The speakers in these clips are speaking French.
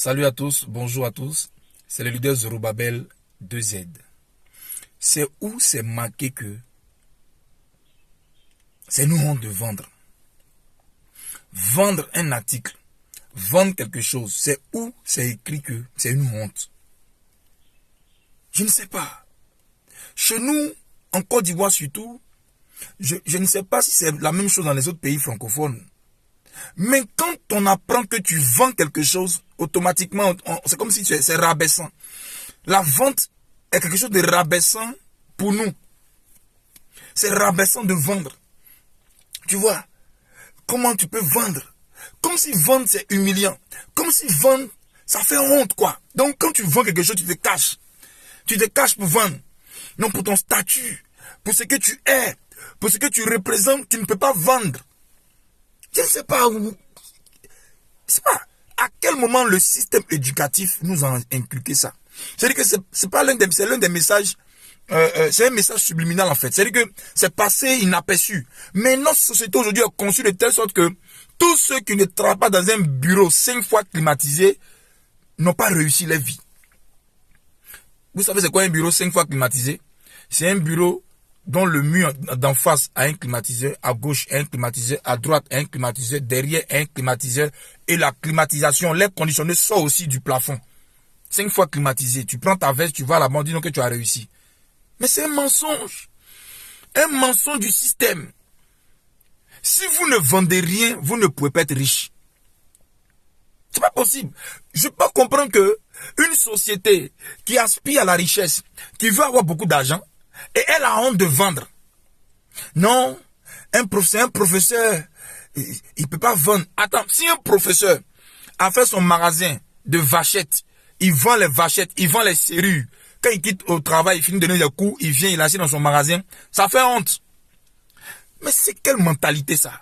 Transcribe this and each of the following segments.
Salut à tous, bonjour à tous. C'est le leader Zorobabel 2Z. C'est où c'est marqué que c'est nous honte de vendre. Vendre un article, vendre quelque chose, c'est où c'est écrit que c'est une honte. Je ne sais pas. Chez nous, en Côte d'Ivoire surtout, je ne sais pas si c'est la même chose dans les autres pays francophones. Mais quand on apprend que tu vends quelque chose, automatiquement, c'est comme si c'est rabaissant. La vente est quelque chose de rabaissant pour nous. C'est rabaissant de vendre. Tu vois, comment tu peux vendre? Comme si vendre c'est humiliant. Comme si vendre, ça fait honte quoi. Donc quand tu vends quelque chose, tu te caches. Tu te caches pour vendre. Non, pour ton statut, pour ce que tu es, pour ce que tu représentes, tu ne peux pas vendre. Je ne sais pas où. C'est pas à quel moment le système éducatif nous a inculqué ça. C'est-à-dire que c'est pas l'un des messages, c'est un message subliminal en fait. C'est-à-dire que c'est passé inaperçu. Mais notre société aujourd'hui est conçue de telle sorte que tous ceux qui ne travaillent pas dans un bureau 5 fois climatisé n'ont pas réussi leur vie. Vous savez c'est quoi un bureau 5 fois climatisé? C'est un bureau dont le mur d'en face a un climatiseur, à gauche un climatiseur, à droite un climatiseur, derrière un climatiseur, et la climatisation, l'air conditionné sort aussi du plafond. 5 fois climatisé, tu prends ta veste, tu vas là-bas, dis donc que tu as réussi. Mais c'est un mensonge du système. Si vous ne vendez rien, vous ne pouvez pas être riche. C'est pas possible. Je peux comprendre que une société qui aspire à la richesse, qui veut avoir beaucoup d'argent, et elle a honte de vendre. Non, un professeur, il peut pas vendre. Attends, si un professeur a fait son magasin de vachettes, il vend les vachettes, il vend les serrures. Quand il quitte au travail, il finit de donner des coups, il vient, il achète dans son magasin, ça fait honte. Mais c'est quelle mentalité ça?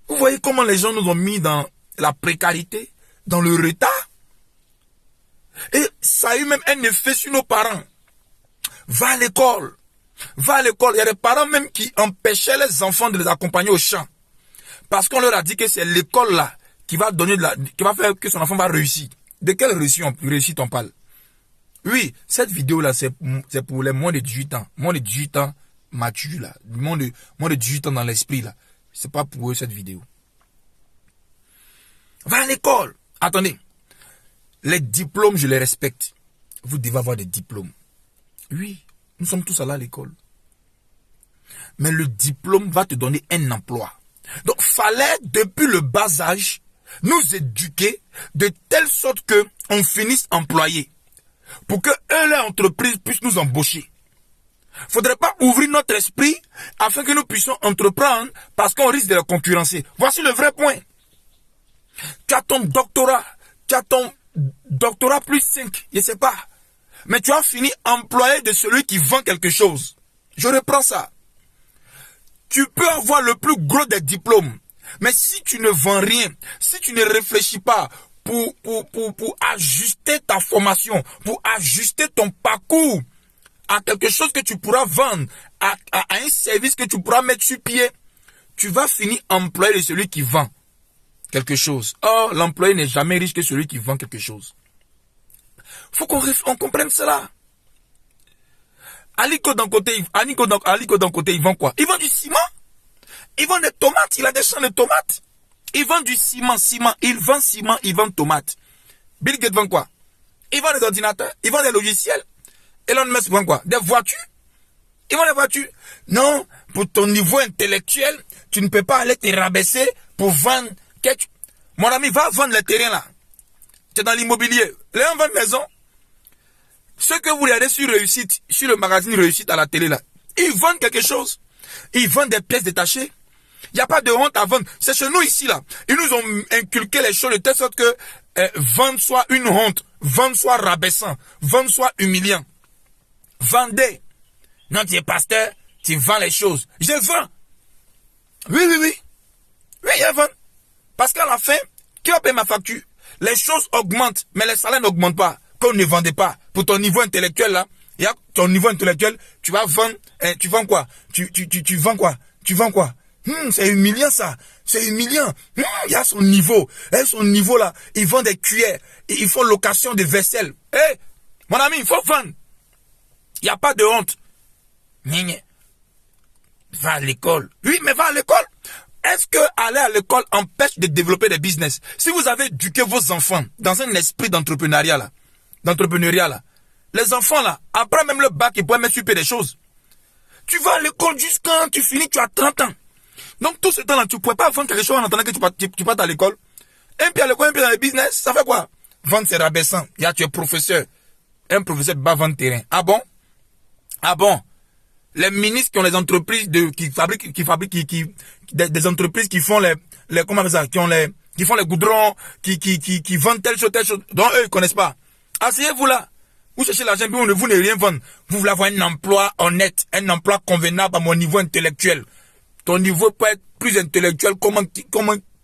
Vous voyez comment les gens nous ont mis dans la précarité, dans le retard? Et ça a eu même un effet sur nos parents. Va à l'école. Va à l'école. Il y a des parents même qui empêchaient les enfants de les accompagner au champ. Parce qu'on leur a dit que c'est l'école là qui va donner qui va faire que son enfant va réussir. De quelle réussite on parle? Oui, cette vidéo là, c'est pour les moins de 18 ans. Moins de 18 ans matures là. Moins de 18 ans dans l'esprit là. C'est pas pour eux cette vidéo. Va à l'école. Attendez. Les diplômes, je les respecte. Vous devez avoir des diplômes. Oui, nous sommes tous allés à l'école. Mais le diplôme va te donner un emploi. Donc, fallait, depuis le bas âge, nous éduquer de telle sorte que on finisse employé. Pour que l'entreprise puisse nous embaucher. Faudrait pas ouvrir notre esprit afin que nous puissions entreprendre parce qu'on risque de la concurrencer. Voici le vrai point. Tu as ton doctorat plus 5, je sais pas. Mais tu as fini employé de celui qui vend quelque chose. Je reprends ça. Tu peux avoir le plus gros des diplômes. Mais si tu ne vends rien, si tu ne réfléchis pas pour ajuster ta formation, pour ajuster ton parcours à quelque chose que tu pourras vendre, à un service que tu pourras mettre sur pied, tu vas finir employé de celui qui vend quelque chose. Or, l'employé n'est jamais riche que celui qui vend quelque chose. Faut qu'on comprenne cela. Aliko d'un côté, il vend quoi? Il vend du ciment. Il vend des tomates. Il a des champs de tomates. Il vend du ciment. Il vend tomates. Bill Gates vend quoi? Il vend des ordinateurs. Il vend des logiciels. Elon Musk vend quoi? Des voitures. Il vend des voitures. Non, pour ton niveau intellectuel, tu ne peux pas aller te rabaisser pour vendre. Mon ami, va vendre les terrains là. Tu es dans l'immobilier. Les gens vendent maison. Ceux que vous regardez sur Réussite, sur le magazine Réussite à la télé là, ils vendent quelque chose. Ils vendent des pièces détachées. Il n'y a pas de honte à vendre. C'est chez nous ici là. Ils nous ont inculqué les choses de telle sorte que vendre soit une honte, vendre soit rabaissant, vendre soit humiliant. Vendez. Non, tu es pasteur, tu vends les choses. Je vends. Oui, je vends. Parce qu'à la fin, qui va payer ma facture? Les choses augmentent, mais les salaires n'augmentent pas. Qu'on ne vendait pas. Pour ton niveau intellectuel, là, ton niveau intellectuel, tu vas vendre, tu vends quoi? Tu vends quoi? C'est humiliant ça. C'est humiliant. Il y a son niveau. Et son niveau là, ils vendent des cuillères. Ils font location de vaisselle. Eh, mon ami, il faut vendre. Il n'y a pas de honte. Va à l'école. Oui, mais va à l'école. Est-ce que aller à l'école empêche de développer des business? Si vous avez éduqué vos enfants dans un esprit d'entrepreneuriat là, les enfants là, après même le bac, ils pourraient mettre sur pied des choses. Tu vas à l'école jusqu'à tu finis, tu as 30 ans. Donc tout ce temps-là, tu ne pourrais pas vendre quelque chose en attendant que tu partes à l'école. Un pied à l'école, un pied dans le business, ça fait quoi? Vendre c'est rabaissant. Tu es professeur. Un professeur va vendre terrain. Ah bon? Ah bon? Les ministres qui ont les entreprises qui fabriquent des entreprises qui font comment on appelle ça, qui font les goudrons, qui vendent telle chose, dont eux ils connaissent pas. Asseyez-vous là. Vous cherchez l'argent, puis vous ne rien vendre. Vous voulez avoir un emploi honnête, un emploi convenable à mon niveau intellectuel. Ton niveau peut être plus intellectuel.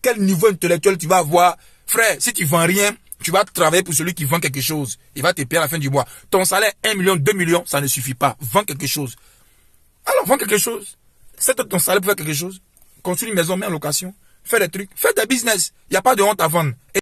Quel niveau intellectuel tu vas avoir? Frère, si tu vends rien, tu vas travailler pour celui qui vend quelque chose. Il va te payer à la fin du mois. Ton salaire, 1 million, 2 millions, ça ne suffit pas. Vends quelque chose. Alors, vends quelque chose. C'est ton salaire pour faire quelque chose. Construis une maison, mets en location. Fais des trucs. Fais des business. Il n'y a pas de honte à vendre.